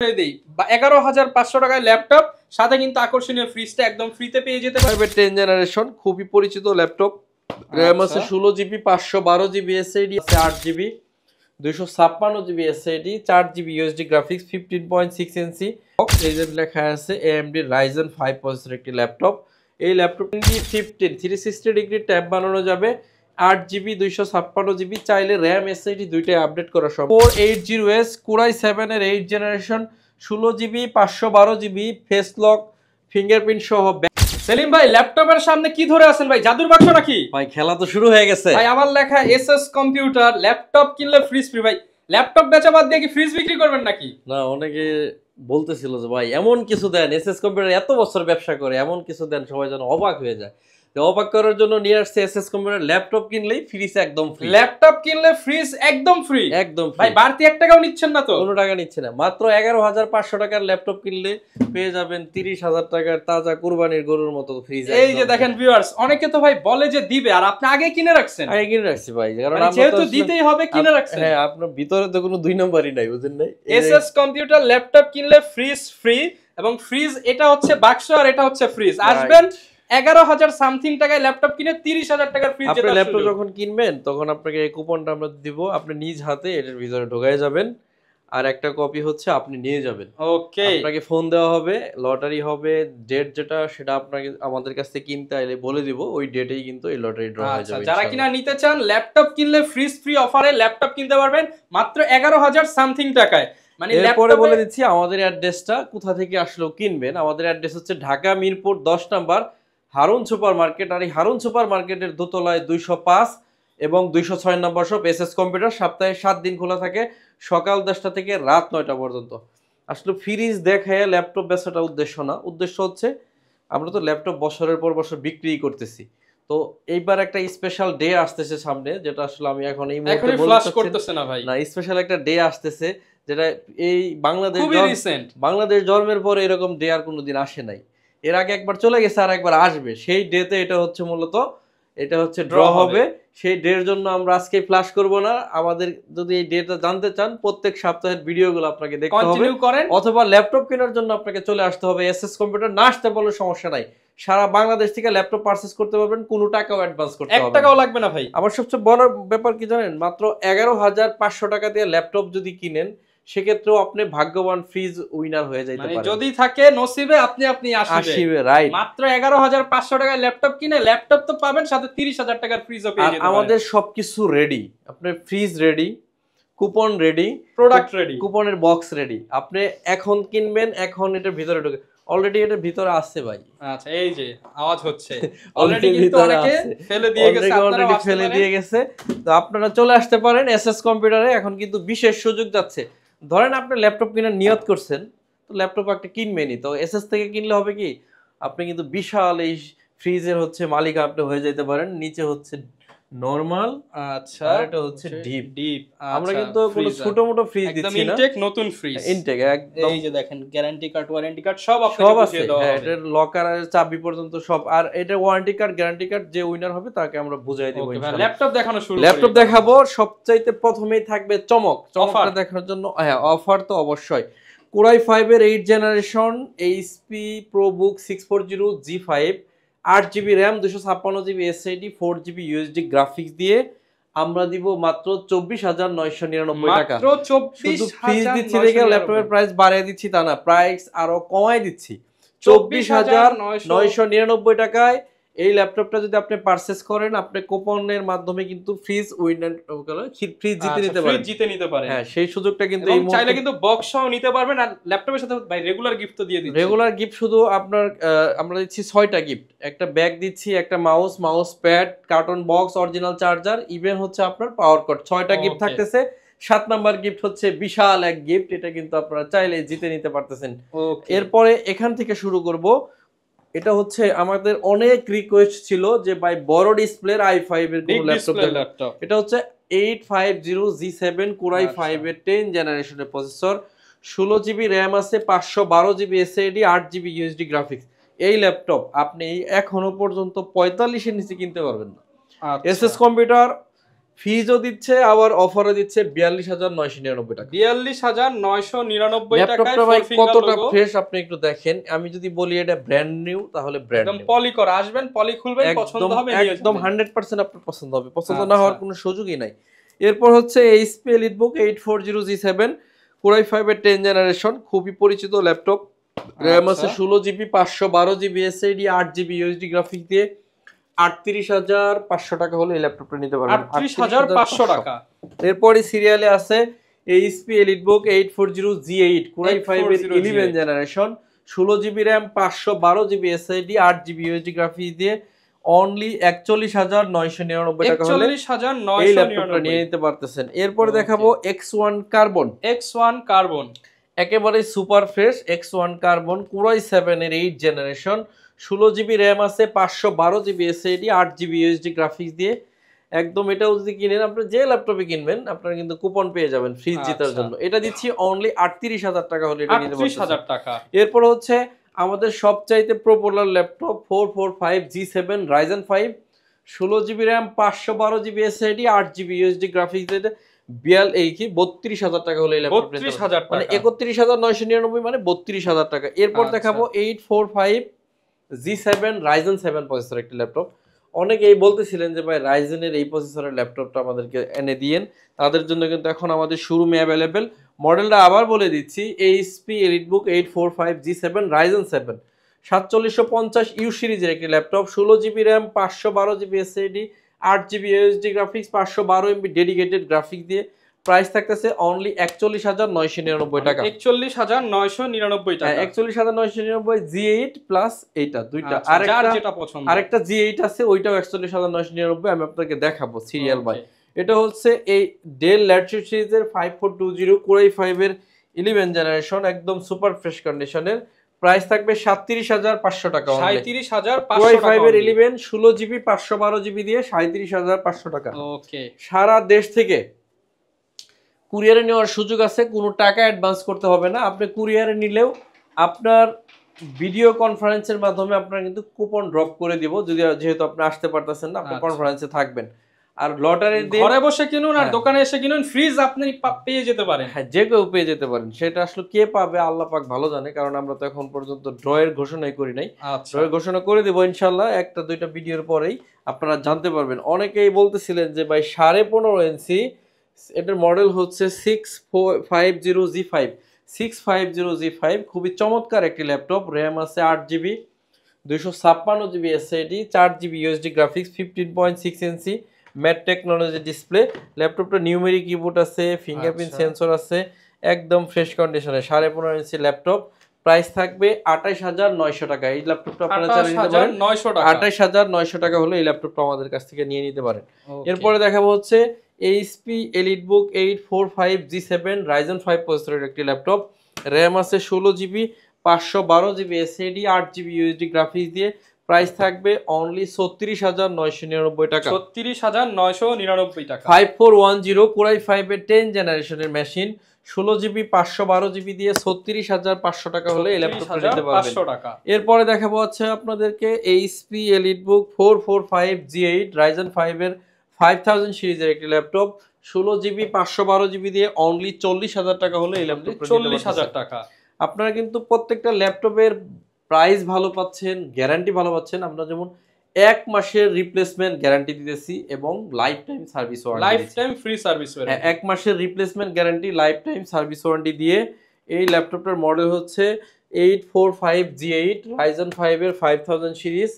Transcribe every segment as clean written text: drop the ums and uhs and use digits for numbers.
11,500 টাকায় ল্যাপটপ, সাথে কিন্তু আকর্ষণীয় ফ্রিজটা একদম ফ্রিতে পেয়ে যেতে পারবে। 10 জেনারেশন খুবই পরিচিত ল্যাপটপ। র্যাম আছে 16 জিবি, 512 জিবি এসএসডি আছে, 8 GB 256 GB SSD, 4 GB USD graphics, 15.6 ইঞ্চি এই যে লেখা আছে AMD Ryzen 5 প্রসেসর একটি ল্যাপটপ। এই ল্যাপটপটি 360 ডিগ্রি ট্যাব বানানো যাবে। 8 জিবি 256 জিবি, চাইলে র্যাম এসএসডি দুইটাই আপডেট করা সম্ভব। 480S Core i7 এর 8 generation, 16 GB 512 GB, face lock fingerprint সহ। সেলিম ভাই, ল্যাপটপের সামনে কি ধরে আছেন ভাই? জাদুর বাক্স নাকি ভাই? খেলা তো শুরু হয়ে গেছে ভাই। আমার লেখা এসএস কম্পিউটার, ল্যাপটপ কিনলে ফ্রিজ ফ্রি। ভাই ল্যাপটপ বেচা বাদ দিয়ে কি ফ্রিজ বিক্রি করবেন নাকি? না, অনেকে বলতেছিল যে ভাই এমন কিছু দেন, এসএস কম্পিউটার এত বছর ব্যবসা করে এমন কিছু দেন সবাই যেন অবাক হয়ে যায়। তো অবাক করার জন্য নিয়ে আসছে এসএস কম্পিউটার। ল্যাপটপ কিনলেই ফ্রিজ একদম ফ্রি। ল্যাপটপ কিনলে ফ্রিজ একদম ফ্রি, একদম ভাই। বাড়তি 1 টাকাও নিচ্ছেন না তো? কোনো টাকা নিচ্ছে না। মাত্র 11,500 টাকার ল্যাপটপ কিনলে পেয়ে যাবেন 30,000 টাকার তাজা কুরবানির গরুর মতো ফ্রিজ। এই যে দেখেন ভিউয়ার্স, অনেকে তো ভাই বলে যে দিবে, আর আপনি আগে কিনে রাখছেন। আগে কিনে রাখছি ভাই, কারণ আমরা যেহেতু দিতেই হবে কিনে রাখছেন। হ্যাঁ, আপনার ভিতরে তো কোনো দুই নাম্বারই নাই, বুঝেন নাই? এসএস কম্পিউটার ল্যাপটপ কিনলে ফ্রিজ ফ্রি, এবং ফ্রিজ এটা হচ্ছে বাক্স আর এটা হচ্ছে ফ্রিজ। আসবেন 11,000 সামথিং টাকায় ল্যাপটপ কিনে 30,000 টাকার ফ্রিজ। আপনি ল্যাপটপ যখন কিনবেন তখন আপনাকে এই কুপনটা আমরা দিব, আপনি নিজ হাতে এটার ভিতরে ঢোকায় যাবেন, আর একটা কপি হচ্ছে আপনি নিয়ে যাবেন। ওকে, আপনাকে ফোন দেওয়া হবে, লটারি হবে, ডেট যেটা সেটা আপনাকে আমাদের কাছ থেকে কিনতে আইলে বলে দিব, ওই ডেটেই কিন্তু এই লটারি ড্র হয়ে যাবে। যারা কিনা নিতে চান ল্যাপটপ কিনলে ফ্রিজ ফ্রি অফারে ল্যাপটপ কিনতে পারবেন মাত্র 11,000 সামথিং টাকায়। মানে এরপরে বলে দিচ্ছি আমাদের অ্যাড্রেসটা, কোথা থেকে আসলেও কিনবেন। আমাদের অ্যাড্রেস হচ্ছে ঢাকা মিরপুর 10 নম্বর হারুন সুপার মার্কেট। আর এই হারুন সুপার মার্কেটের দোতলায় 205 এবং 206 নম্বর শপ এসএস কম্পিউটার। সপ্তাহে 7 দিন খোলা থাকে, সকাল 10টা থেকে রাত 9টা পর্যন্ত। আসলে ফ্রিজ দেখে ল্যাপটপ বেচাটা উদ্দেশ্য না, উদ্দেশ্য হচ্ছে আমরা তো ল্যাপটপ বছরের পর বছর বিক্রি করতেছি। তো এইবার একটা স্পেশাল ডে আসতেছে সামনে, যেটা আসলে আমি এখন এই মুহূর্তে ফ্ল্যাশ করতেছে না ভাই। না, স্পেশাল একটা ডে আসতেছে যেটা এই বাংলাদেশ জন্মের পরে এরকম ডে আর কোনোদিন আসে নাই। এর আগে একবার চলে গেছে, আর একবার আসবে। সেই ডেতে এটা হচ্ছে মূলত ড্র হবে। সেই ডের জন্য আমরা আজকে ফ্ল্যাশ করব না। আমাদের যদি এই ডেটা জানতে চান, প্রত্যেক সপ্তাহের ভিডিওগুলো আপনাকে দেখতে হবে, অথবা ল্যাপটপ কেনার জন্য আপনাকে চলে আসতে হবে এসএস কম্পিউটার। না আসতে বলে সমস্যা নাই, সারা বাংলাদেশ থেকে ল্যাপটপ পারচেজ করতে পারবেন, কোনো টাকাও অ্যাডভান্স করতে হবে না, 1 টাকাও লাগবে না ভাই। আমার সবচেয়ে বড় ব্যাপার কি জানেন? মাত্র 11,500 টাকা দিয়ে ল্যাপটপ যদি কিনেন, সেক্ষেত্রেও আপনি ভাগ্যবান ফ্রিজ উইনার হয়ে যাইতে পারেন। যদি থাকে নসিবে আপনি আসিবে। রাইট। মাত্র 11,500 টাকায় ল্যাপটপ কিনে ল্যাপটপ তো পাবেন, সাথে 30,000 টাকার ফ্রিজও পেয়ে যেতে পারেন। আমাদের সবকিছু রেডি, আপনার fridge ready, coupon ready, product ready, কুপনের বক্স রেডি। আপনি এখন কিনবেন, এখন এটার ভিতরে ঢুকে অলরেডি এটার ভিতরে আছে ভাই। আচ্ছা, এই যে আওয়াজ হচ্ছে, অলরেডি কিন্তু অনেকে ফেলে দিয়ে গেছে, আপনারা ফেলে দিয়ে গেছে। তো আপনারা চলে আসতে পারেন এসএস কম্পিউটারে। এখন কিন্তু বিশেষ সুযোগ যাচ্ছে। ধরেন আপনি ল্যাপটপ কেনার নিয়ত করছেন, তো ল্যাপটপ একটা কিনবেনই, তো এসএস থেকে কিনলে হবে কি, আপনি কিন্তু বিশাল এই ফ্রিজের হচ্ছে মালিক আপনি হয়ে যেতে পারেন। নিচে হচ্ছে নরমাল, আচ্ছা, এটা হচ্ছে ডিপ। আমরা আচ্ছা, কিন্তু কোনো ছোট মোটো ফ্রিজ দিচ্ছি না, ইনটেক নতুন ফ্রিজ, ইনটেক একদম। এই যে দেখেন গ্যারান্টি কার্ড, ওয়ারেন্টি কার্ড সব আপনাকে বুঝিয়ে দেওয়া হবে। এটার লকার আর চাবি পর্যন্ত সব। আর এটা ওয়ারেন্টি কার্ড, গ্যারান্টি কার্ড, যে উইনার হবে তাকে আমরা বুঝাই দেব ইনশাআল্লাহ। ল্যাপটপ দেখানো শুরু, ল্যাপটপ দেখাবো। সবচাইতে প্রথমেই থাকবে চমকটা দেখানোর জন্য। হ্যাঁ, অফার তো অবশ্যই। Core i5 এর 8 generation HP ProBook 640 G5, 8 GB RAM, 256 GB SSD, 4 GB USD graphics দিয়ে আমরা দিব মাত্র 24,999 টাকা। মাত্র 24,000। শুধু ফ্রিজ দিচ্ছি দেখে ল্যাপটপের প্রাইস বাড়িয়ে দিচ্ছি তা না, প্রাইস আরো কমাই দিচ্ছি। 24,999 টাকায় এই ল্যাপটপটা যদি আপনি পারচেজ করেন, আপনি কুপনের মাধ্যমে কিন্তু ফ্রিজ উইনার, ফ্রিজ জিতে নিতে পারেন। হ্যাঁ, সেই সুযোগটা কিন্তু এই চাইলে কিন্তু বক্সও নিতে পারবেন। আর ল্যাপটপের সাথে ভাই রেগুলার গিফট তো দিয়ে দিচ্ছি। রেগুলার গিফট শুধু আপনার আমরা দিচ্ছি 6টা গিফট। একটা ব্যাগ দিচ্ছি, একটা mouse pad, carton box, original charger, even হচ্ছে আপনার পাওয়ার কর্ড। 6টা গিফট থাকতেছে। 7 নাম্বার গিফট হচ্ছে বিশাল এক গিফট, এটা কিন্তু আপনারা চাইলে জিতে নিতে পারতেছেন। এরপরে এখান থেকে শুরু করব। এটা হচ্ছে আমাদের অনেক রিকোয়েস্ট ছিল যে ভাই বড় ডিসপ্লের i5 এর কোন ল্যাপটপ। এটা হচ্ছে 850 G7 Core i5 এর 10 জেনারেশনের প্রসেসর, 16 জিবি র্যাম আছে, 512 GB SSD, 8 GB USD graphics. এই ল্যাপটপ আপনি এখনো পর্যন্ত 45 এর নিচে কিনতে পারবেন না। এসএস কম্পিউটার ফিজও দিচ্ছে আবার অফারও দিচ্ছে 42,999 টাকা। 42,999 টাকায় ল্যাপটপটা ভাই কতটা ফ্রেশ আপনি একটু দেখেন। আমি যদি বলি এটা ব্র্যান্ড নিউ তাহলে ব্র্যান্ড একদম নিউ, পলি করা, আসবেন পলি খুলবেন, পছন্দ হবে নিয়ে একদম যাবেন। 100% আপনার পছন্দ হবে, পছন্দ না হওয়ার কোনো সুযোগই নাই। এরপর হচ্ছে HP EliteBook 840G7 Core i5 এর 10 জেনারেশন, খুবই পরিচিত ল্যাপটপ। RAM আছে 16GB 512GB SSD 8GB USD graphics দিয়ে 38,500 টাকা হলে এই ল্যাপটপটা নিতে পারবেন। 38,500 টাকা। এরপরে সিরিয়ালে আছে HP EliteBook 840G8 Core i5 এর 11 generation 16GB RAM 512GB SSD 8GB USD graphics দিয়ে অনলি 41,999 টাকা হলে এই ল্যাপটপটা নিয়ে নিতে পারতেছেন। এরপরে দেখাবো X1 Carbon। X1 Carbon একেবারে super fresh X1 Carbon Core i7 এর 8 জেনারেশন 16GB RAM আছে 512GB SSD 8GB USD graphics দিয়ে একদম। এটাও যদি কিনেন, আপনি যে ল্যাপটপে কিনবেন আপনারা কিন্তু কুপন পেয়ে যাবেন ফ্রিজ জেতার জন্য। এটা দিচ্ছি অনলি 38,000 টাকা হলে এটা নিতে পারবেন। 38,000 টাকা। এরপর হচ্ছে আমাদের সবচাইতে popular laptop 445G7 Ryzen 5 16GB RAM 512GB SSD 8GB USD graphics দিয়ে 32,000 টাকা হলে এই ল্যাপটপটা 32,000 মানে 31,999 মানে 32,000 টাকা। এরপর দেখাবো 845G7 Ryzen 7 প্রসেসর একটি ল্যাপটপ। অনেকেই বলতেছিলেন যে ভাই রাইজেনের এই প্রসেসরের ল্যাপটপটা আমাদেরকে এনে দিয়েন, তাদের জন্য কিন্তু এখন আমাদের শোরুমে অ্যাভেলেবেল। মডেলটা আবার বলে দিচ্ছি, HP EliteBook 845G7 Ryzen 7 4750U সিরিজের একটি laptop 16GB RAM 512GB SSD 8GB USD graphics 512MB dedicated graphics দিয়ে প্রাইস থাকতেছে অনলি 41,999 টাকা। 41,999 টাকা। 41,999 G8 প্লাস এইটা দুইটা। আরেকটা G8 আছে, ওইটাও 41,999। আমি আপনাকে দেখাবো সিরিয়াল বাই। এটা হচ্ছে এই ডেল ল্যাটিটিউড সিরিজের 5420 Core i5 এর 11 জেনারেশন, একদম সুপার ফ্রেশ কন্ডিশনের। প্রাইস থাকবে 37,500 টাকা। 37,500 Core i5 এর 11 16GB 512GB দিয়ে 37,500 টাকা। ওকে। সারা দেশ থেকে কুরিয়ারে নেওয়ার সুযোগ আছে, কোনো টাকা অ্যাডভান্স করতে হবে না। আপনি কুরিয়ারে নিলেও আপনার ভিডিও কনফারেন্সের মাধ্যমে আপনারা কিন্তু কুপন ড্রপ করে দিব, যদি যেহেতু আপনি আসতে পারতেছেন না, আপনি কনফারেন্সে থাকবেন। আর লটারি দিয়ে ঘরে বসে কিনুন আর দোকানে এসে কিনুন, ফ্রিজ আপনি পেয়ে যেতে পারেন। হ্যাঁ, যে কেউ পেয়ে যেতে পারেন। সেটা আসলে কে পাবে আল্লাহ পাক ভালো জানে, কারণ আমরা তো এখন পর্যন্ত ড্রয়ের ঘোষণাই করি নাই। ড্রয়ের ঘোষণা করে দেবো ইনশাল্লাহ, একটা দুইটা ভিডিওর পরেই আপনারা জানতে পারবেন। অনেকেই বলতেছিলেন যে ভাই 15.5 ইঞ্চি, এটার মডেল হচ্ছে 650G5 খুবই চমৎকার একটি ল্যাপটপ। র্যাম আছে 8GB 256GB SSD 4GB USD graphics 15.6 ইঞ্চি ম্যাট টেকনোলজি ডিসপ্লে। ল্যাপটপটা নিউমেরিক কিবোর্ড আছে, ফিঙ্গারপ্রিন্ট সেন্সর আছে, একদম ফ্রেশ কন্ডিশনে 15.5 ইঞ্চি ল্যাপটপ। প্রাইস থাকবে 28,900 টাকা। এই ল্যাপটপটা আপনারা চাইলে নিতে পারেন 28,900 টাকা হলে এই ল্যাপটপটা আমাদের কাছ থেকে নিয়ে নিতে পারেন। এরপরে দেখাবো হচ্ছে HP EliteBook 845G7 Ryzen 5 প্রসেসরের একটি ল্যাপটপ। র্যাম আছে 16GB 512GB SSD 8GB USD graphics দিয়ে প্রাইস থাকবে অনলি 36,999 টাকা। 36,999 টাকা। 5410 Core i5 এর 10 জেনারেশনের মেশিন 16GB 512GB দিয়ে 36,500 টাকা হলে এই ল্যাপটপটা নিতে পারবেন। এরপরে দেখাবো হচ্ছে আপনাদেরকে HP EliteBook 445G8 Ryzen 5 এর 5000 সিরিজের একটি ল্যাপটপ 16GB 512GB দিয়ে অনলি 40,000 টাকা হলে এই ল্যাপটপটা 40,000 টাকা। আপনারা কিন্তু প্রত্যেকটা ল্যাপটপের প্রাইস ভালো পাচ্ছেন, গ্যারান্টি ভালো পাচ্ছেন। আমরা যেমন 1 মাসের রিপ্লেসমেন্ট গ্যারান্টি দিতেছি এবং life time service warranty, life time free service warranty. 1 মাসের replacement guarantee, life time service warranty দিয়ে এই ল্যাপটপটার মডেল হচ্ছে 845G8 Ryzen 5 এর 5000 সিরিজ।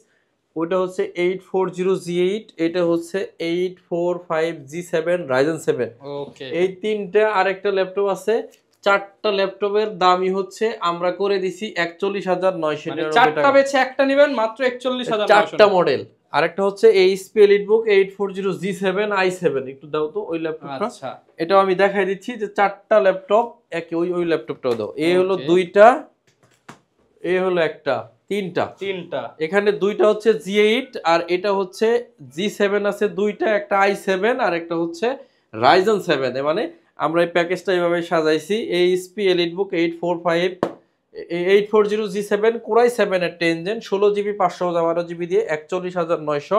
ওইটা হচ্ছে 840G8, এটা হচ্ছে 845G7 Ryzen 7। ওকে, এই তিনটা। আরেকটা ল্যাপটপ আছে, চারটা ল্যাপটপের দামই হচ্ছে আমরা করে দিছি 41,999 টাকা। চারটা বেচে একটা নেবেন মাত্র 41,999। চারটা মডেল। আরেকটা হচ্ছে HP EliteBook 840G7 i7। একটু দাও তো ওই ল্যাপটপটা। আচ্ছা, এটাও আমি দেখাই দিচ্ছি যে চারটা ল্যাপটপ একই। ওই ল্যাপটপটাও দাও। এই হলো দুইটা, এই হলো একটা, তিনটা। এখানে দুইটা হচ্ছে G8 আর এটা হচ্ছে G7 আছে দুইটা, একটা i7 আর একটা হচ্ছে Ryzen 7। মানে আমরা এই প্যাকেজটা এইভাবে সাজাইছি। HP EliteBook 840G7 Core i7 এর 10 জেন 16GB 512GB দিয়ে 41,900।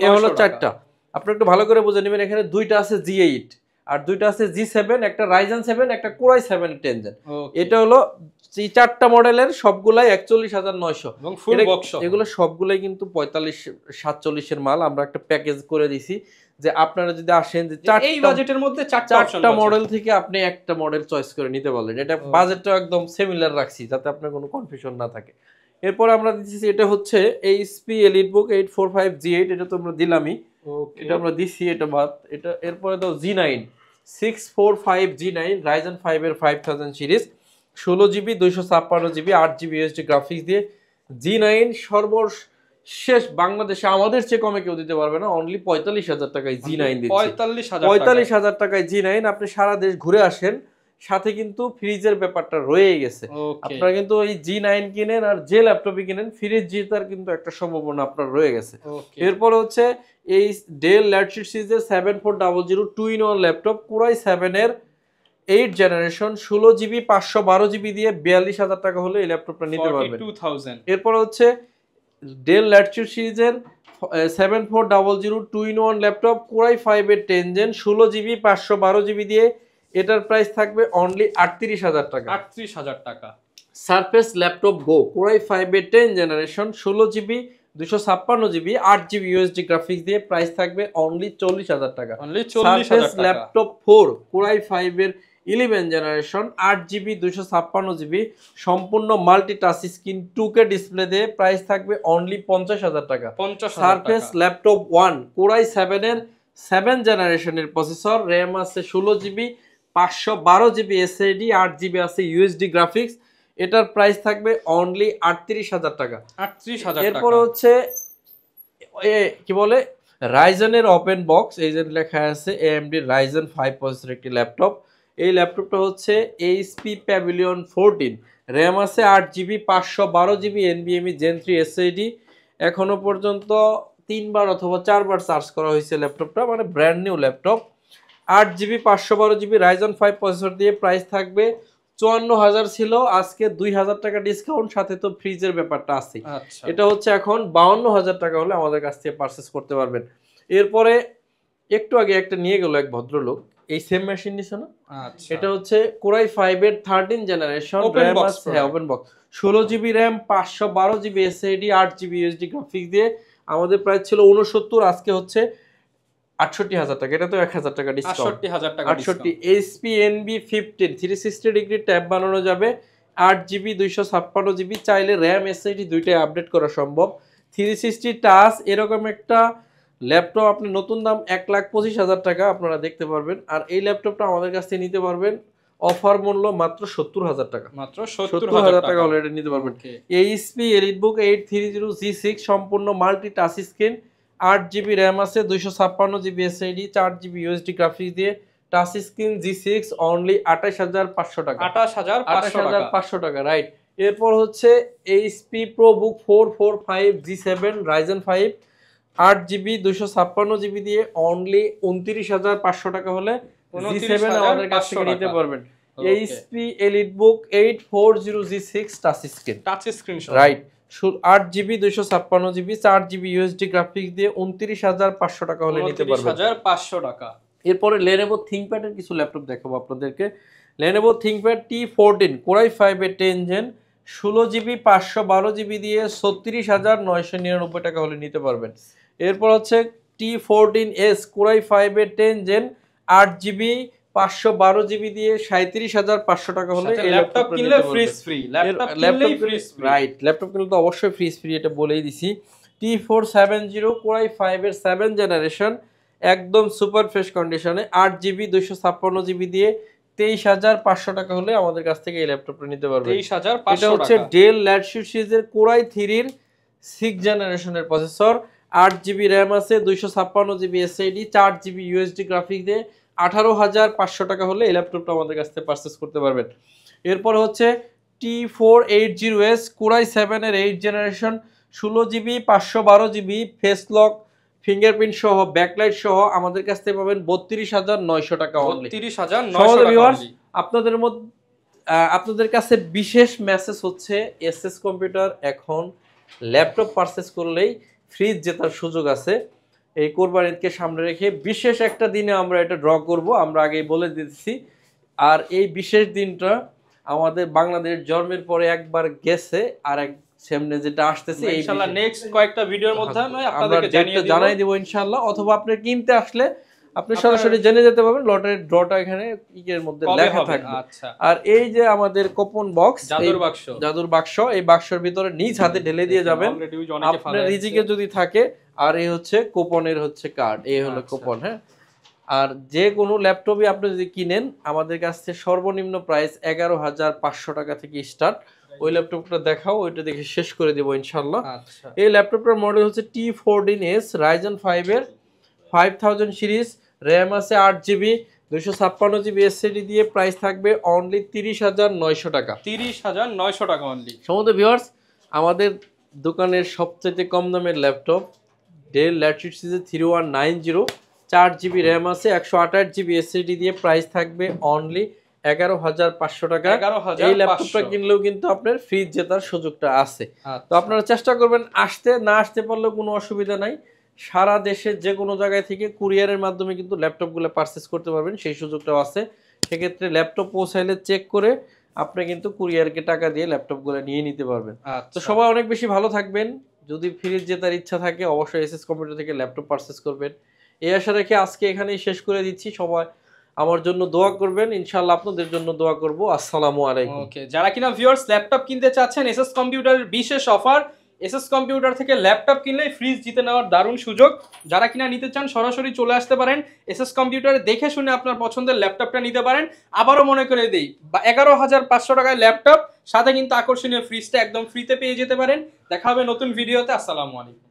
এ হলো চারটা। আপনারা একটু ভালো করে বুঝে নেবেন, এখানে দুইটা আছে G8 আর দুইটা আছে G7, একটা Ryzen 7 একটা Core i7 10 জেন। এটা হলো এই চারটা মডেলের সবগুলাই 41,900 এবং ফুল বক্স। এগুলো সবগুলাই কিন্তু 45-47 এর মাল। আমরা একটা প্যাকেজ করে দিছি যে আপনারা যদি আসেন যে এই বাজেটের মধ্যে চারটা মডেল থেকে আপনি একটা মডেল চয়েস করে নিতে পারলেন। এটা বাজেটটা একদম সিমিলার রাখছি যাতে আপনার কোনো কনফিউশন না থাকে। এরপর আমরা দিচ্ছি, এটা হচ্ছে HP EliteBook 845G8, এটা তো আমরা দিলামই, এটা আমরা দিছি, এটা বাদ। এটা এরপরে তো G9 645G9 Ryzen 5 এর 5000 series, 16GB 256GB 8GB USD graphics দিয়ে G9 সর্বশেষ বাংলাদেশে আমাদের চেয়ে কমে কেউ দিতে পারবে না, অনলি 45,000 টাকায় G9 দিচ্ছি। 45,000 টাকায় G9 আপনি সারা দেশ ঘুরে আসেন, সাথে কিন্তু ফ্রিজের ব্যাপারটা রয়ে গেছে। আপনারা কিন্তু এই G9 কিনেন আর যে ল্যাপটপই কিনেন, ফ্রিজ জেতার কিন্তু একটা সম্ভাবনা আপনার রয়ে গেছে। এরপর হচ্ছে এই ডেল ল্যাটিটিউড সিরিজের 7400 2-in-1 ল্যাপটপ Core i7 এর 8 জেনারেশন 16GB 512GB দিয়ে 42,000 টাকা হলে এই ল্যাপটপটা নিতে পারবেন। এরপর হচ্ছে ডেল ল্যাটিটিউড সিরিজের 7400 2-in-1 ল্যাপটপ Core i5 এর 10 জেন 16GB 512GB দিয়ে, এটার প্রাইস থাকবে অনলি 38,000 টাকা। 38,000 টাকা। সারফেস ল্যাপটপ গো Core i5 এর 10 generation 16GB 256GB 8GB USD graphics দিয়ে, প্রাইস থাকবে অনলি 40,000 টাকা। সারফেস ল্যাপটপ 4 Core i5 এর 11 জেনারেশন 8GB 256GB সম্পূর্ণ multi touch screen 2K display দিয়ে, প্রাইস থাকবে অনলি 50,000 টাকা। সারফেস ল্যাপটপ 1 Core i7 এর 7 জেনারেশনের প্রসেসর, র্যাম আছে 16GB 512GB SSD 8GB আছে USD গ্রাফিক্স, এটার প্রাইস থাকবে অনলি 38,000 টাকা। 38,000 টাকা। এরপর হচ্ছে কি বলে রাইজেনের ওপেন বক্স, এই যে লেখা আছে AMD Ryzen 5 প্রসেসর একটি ল্যাপটপ। এই ল্যাপটপটা হচ্ছে HP Pavilion 14, র্যাম আছে 8GB 512GB NVMe Gen 3 SSD। এখনো পর্যন্ত 3বার অথবা 4বার চার্জ করা হয়েছে ল্যাপটপটা, মানে brand new laptop. 8GB 512GB Ryzen 5 processor দিয়ে, প্রাইস থাকবে 54,000 ছিল, আজকে 2,000 টাকা ডিসকাউন্ট, সাথে তো ফ্রিজের ব্যাপারটা আছে। এটা হচ্ছে এখন 52,000 টাকা হলে আমাদের কাছ থেকে পারচেস করতে পারবেন। এরপরে একটু আগে একটা নিয়ে গেল এক ভদ্রলোক, এই সেম মেশিন নিছে না, এটা হচ্ছে Core i5 এর 13 জেনারেশন, র্যাম আছে open box 16GB RAM 512GB SSD 8GB USD graphics দিয়ে, আমাদের প্রাইস ছিল 69, আজকে হচ্ছে 68,000 টাকা। এটা তো 1,000 টাকা discount. 68 HP NB 15 360 degree tab বানানো যাবে, 8GB 256GB, চাইলে র্যাম SSD দুইটাই আপডেট করা সম্ভব। 360 টাচ এরকম একটা ল্যাপটপ আপনি নতুন দাম 1,25,000 টাকা আপনারা দেখতে পারবেন। আর এই ল্যাপটপটা আমাদের কাছ থেকে নিতে পারবেন অফার মূল্য মাত্র 70,000 টাকা। মাত্র 70,000 টাকা হলে এটা নিতে পারবেন। HP EliteBook 830G6 সম্পূর্ণ multi touch screen, 8GB RAM আছে 256GB SSD 4GB USD graphics দিয়ে, টাচ স্ক্রিন G6 অনলি 28,500 টাকা। 28,500 টাকা, রাইট। এরপর হচ্ছে HP ProBook 445G7 Ryzen 5 8GB 256GB দিয়ে অনলি 29,500 টাকা হলে G7 আমাদের কাছ থেকে নিতে পারবেন। HP EliteBook 840G6 touch screen, right, 8GB 256GB 4GB USD graphics দিয়ে 29,500 টাকা হলে নিতে পারবেন। 29,500 টাকা। এরপরে Lenovo ThinkPad এর কিছু ল্যাপটপ দেখাবো আপনাদেরকে। Lenovo ThinkPad T14 Core i5 এর 10 জেন 16GB 512GB দিয়ে 36,999 টাকা হলে নিতে পারবেন। এরপর হচ্ছে T14s Core i5 এর 10 জেন 8GB 512GB দিয়ে 37,500 টাকা হলে এই ল্যাপটপ কিনলে ফ্রিজ ফ্রি। রাইট, ল্যাপটপ কিনলে তো অবশ্যই ফ্রিজ ফ্রি, এটা বলেই দিছি। T470 Core i5 এর 7 জেনারেশন একদম সুপার ফ্রেশ কন্ডিশনে 8GB 256GB দিয়ে 23,500 টাকা হলে আমাদের কাছ থেকে এই ল্যাপটপটা নিতে পারবেন। 23,500 এটা হচ্ছে ডেল ল্যাটিটিউড সিরিজের Core i3 এর 6 জেনারেশনের প্রসেসর, 8GB র্যাম আছে 256GB SSD 4GB USD graphics দিয়ে 18,500 টাকা হলে এই ল্যাপটপটা আমাদের কাছ থেকে পারচেস করতে পারবেন। এরপর হচ্ছে T480s Core i7 এর 8 generation 16GB 512GB face lock fingerprint সহ ব্যাকলাইট সহ আমাদের কাছ থেকে পাবেন 32,900 টাকা অনলি। 32,900 টাকা। আপনাদের কাছে বিশেষ মেসেজ হচ্ছে, এসএস কম্পিউটার এখন ল্যাপটপ পারচেস করলেই ফ্রিজ জেতার সুযোগ আছে। এই কোরবানি ঈদকে সামনে রেখে বিশেষ একটা দিনে আমরা এটা ড্র করব, আমরা আগেই বলে দিতেছি। আর এই বিশেষ দিনটা আমাদের বাংলাদেশ জন্মের পরে একবার গেছে, আর এক সামনে যেটা আসতেছে ইনশাআল্লাহ নেক্সট কয়েকটা ভিডিওর মধ্যে আমি আমরা আপনাদেরকে জানিয়ে দিব ইনশাআল্লাহ। অথবা আপনি কিনতে আসলে আপনি সরাসরি জেনে যেতে পারবেন, লটারির ড্রটা এখানে ইকের মধ্যে লেখা থাকবে। আচ্ছা, আর এই যে আমাদের কুপন বক্স, জাদুর বাক্স, এই বাক্সের ভিতরে নিজ হাতে ঢেলে দিয়ে যাবেন আপনার রিজিকে যদি থাকে। আর এই হচ্ছে কুপনের হচ্ছে কার্ড, এই হলো কুপন। হ্যাঁ, আর যে কোনো ল্যাপটপই আপনি যদি কিনেন আমাদের কাছ থেকে সর্বনিম্ন প্রাইস 11,500 টাকা থেকে স্টার্ট। ওই ল্যাপটপটা দেখাও, ওইটা দেখে শেষ করে দেবো ইনশাল্লাহ। এই ল্যাপটপটার মডেল হচ্ছে T14S Ryzen 5 এর 5000 সিরিজ, র্যাম আছে 8GB, 256GB এসএসডি দিয়ে প্রাইস থাকবে অনলি 30,900 টাকা। 30,900 টাকা অনলি। সমস্ত ভিউয়ার্স, আমাদের দোকানের সবচেয়ে কম দামের laptop del Latitude series 3190, 4GB RAM আছে, 128GB এসএসডি দিয়ে প্রাইস থাকবে অনলি 11,500 টাকা। এই ল্যাপটপটা কিনলেও কিন্তু আপনার ফ্রিজ জেতার সুযোগটা আছে। তো আপনারা চেষ্টা করবেন আসতে, না আসতে পারলেও কোনো অসুবিধা নাই। সারা দেশের যে কোনো জায়গায় থেকে কুরিয়ারের মাধ্যমে কিন্তু ল্যাপটপগুলো পারচেস করতে পারবেন, সেই সুযোগটাও আছে। সেক্ষেত্রে ল্যাপটপ পৌঁছাইলে চেক করে আপনি কিন্তু কুরিয়ারকে টাকা দিয়ে ল্যাপটপগুলো নিয়ে নিতে পারবেন। তো সবাই অনেক বেশি ভালো থাকবেন। যদি ফ্রিজ জেতার ইচ্ছা থাকে অবশ্যই এসএস কম্পিউটার থেকে ল্যাপটপ পারচেস করবেন। এই আশা রেখে আজকে এখানেই শেষ করে দিচ্ছি। সবাই আমার জন্য দোয়া করবেন, ইনশাআল্লাহ আপনাদের জন্য দোয়া করব। আসসালামু আলাইকুম। ওকে, যারা কিনা ভিউয়ার্স ল্যাপটপ কিনতে চাচ্ছেন, এসএস কম্পিউটারের বিশেষ অফার, এসএস কম্পিউটার থেকে ল্যাপটপ কিনলে ফ্রিজ জিতে নেওয়ার দারুণ সুযোগ। যারা কিনা নিতে চান সরাসরি চলে আসতে পারেন, এসএস কম্পিউটারে দেখে শুনে আপনার পছন্দের ল্যাপটপটা নিতে পারেন। আবারও মনে করে দেই, 11,500 টাকায় ল্যাপটপ, সাথে কিন্তু আকর্ষণীয় ফ্রিজটা একদম ফ্রিতে পেয়ে যেতে পারেন। দেখা হবে নতুন ভিডিওতে। আসসালামু আলাইকুম।